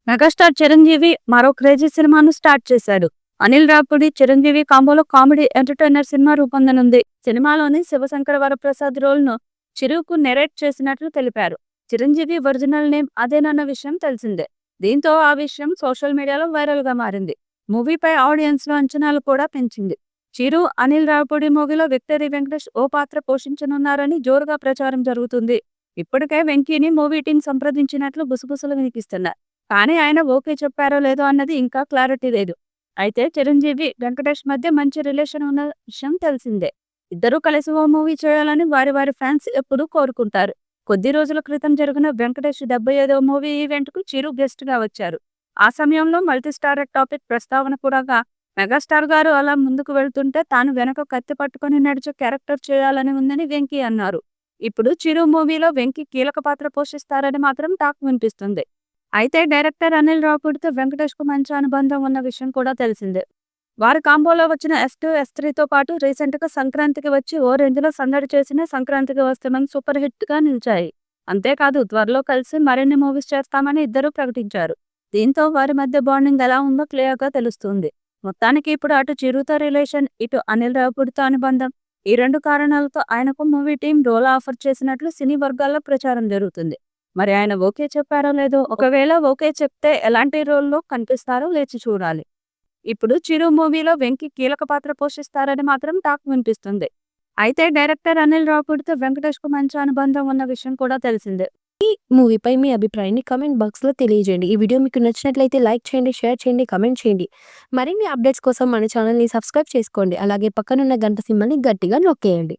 Megastar Chiranjeevi మరో crazy సినిమాను start చేశాడు. అనిల్ రావిపూడి, చిరంజీవి కాంబోలో కామెడీ ఎంటర్టైనర్ సినిమా రూపొందనుంది. సినిమాలోని శివశంకర వరప్రసాద్ రోల్ను చిరుకు నెరేట్ చేసినట్లు తెలిపారు. చిరంజీవి ఒరిజినల్ నేమ్ అదేనన్న విషయం తెలిసిందే. దీంతో ఆ విషయం సోషల్ మీడియాలో వైరల్ గా మారింది. మూవీపై ఆడియన్స్ లో అంచనాలు కూడా పెంచింది. చిరు, అనిల్ రావిపూడి మూవీలో విక్టరీ వెంకటేష్ ఓ పాత్ర పోషించనున్నారని జోరుగా ప్రచారం జరుగుతుంది. ఇప్పటికే వెంకీని మూవీ టీం సంప్రదించినట్లు గుసగుసలు వినిపిస్తున్నాయి. కానీ ఆయన ఓకే చెప్పారో లేదో అన్నది ఇంకా క్లారిటీ లేదు. అయితే చిరంజీవి, వెంకటేష్ మధ్య మంచి రిలేషన్ ఉన్న విషయం తెలిసిందే. ఇద్దరూ కలిసి ఓ మూవీ చేయాలని వారి వారి ఫ్యాన్స్ ఎప్పుడూ కోరుకుంటారు. కొద్ది రోజుల క్రితం జరిగిన వెంకటేష్ 75వ మూవీ ఈవెంట్కు చిరు గెస్ట్గా వచ్చారు. ఆ సమయంలో మల్టీస్టారర్ టాపిక్ ప్రస్తావన కూడా మెగాస్టార్ గారు అలా ముందుకు వెళ్తుంటే తాను వెనక కత్తి పట్టుకొని నడిచే క్యారెక్టర్ చేయాలని ఉందని వెంకీ అన్నారు. ఇప్పుడు చిరు మూవీలో వెంకీ కీలక పాత్ర పోషిస్తారని మాత్రం టాక్ వినిపిస్తుంది. అయితే డైరెక్టర్ అనిల్ రావిపూడితో వెంకటేష్‌కు మంచి అనుబంధం ఉన్న విషయం కూడా తెలిసిందే. వారి కాంబోలో వచ్చిన ఎస్2, ఎస్3తో పాటు రీసెంట్‌గా సంక్రాంతికి వచ్చి ఓ రేంజ్‌లో సందడి చేసిన 'సంక్రాంతికి వస్తేమని' సూపర్ హిట్‌గా నిలిచాయి. అంతేకాదు త్వరలో కలిసి మరిన్ని మూవీస్ చేస్తామని ఇద్దరూ ప్రకటించారు. దీంతో వారి మధ్య బాండింగ్ ఎలా ఉందో క్లియర్‌గా తెలుస్తుంది. మొత్తానికి ఇప్పుడు అటు చిరుతో రిలేషన్, ఇటు అనిల్ రావిపూడితో అనుబంధం. ఈ రెండు కారణాలతో ఆయనకు మూవీ టీం రోల్ ఆఫర్ చేసినట్లు సినీ వర్గాల్లో ప్రచారం జరుగుతుంది. మరి ఆయన ఓకే చెప్పారో లేదో, ఒకవేళ ఓకే చెప్తే ఎలాంటి రోల్లో కనిపిస్తారో వేచి చూడాలి. ఇప్పుడు చిరు మూవీలో వెంకీ కీలక పాత్ర పోషిస్తారని మాత్రం టాక్ వినిపిస్తుంది. అయితే డైరెక్టర్ అనిల్ రావిపూడితో వెంకటేష్‌కు మంచి అనుబంధం ఉన్న విషయం కూడా తెలిసిందే. మూవీపై మీ అభిప్రాయాన్ని కామెంట్ బాక్స్లో తెలియజేయండి. ఈ వీడియో మీకు నచ్చినట్లయితే లైక్ చేయండి, షేర్ చేయండి, కామెంట్ చేయండి. మరిన్ని అప్డేట్స్ కోసం మన ఛానల్ని సబ్స్క్రైబ్ చేసుకోండి. అలాగే పక్కనున్న గంట సింబల్ని గట్టిగా నొక్కేయండి.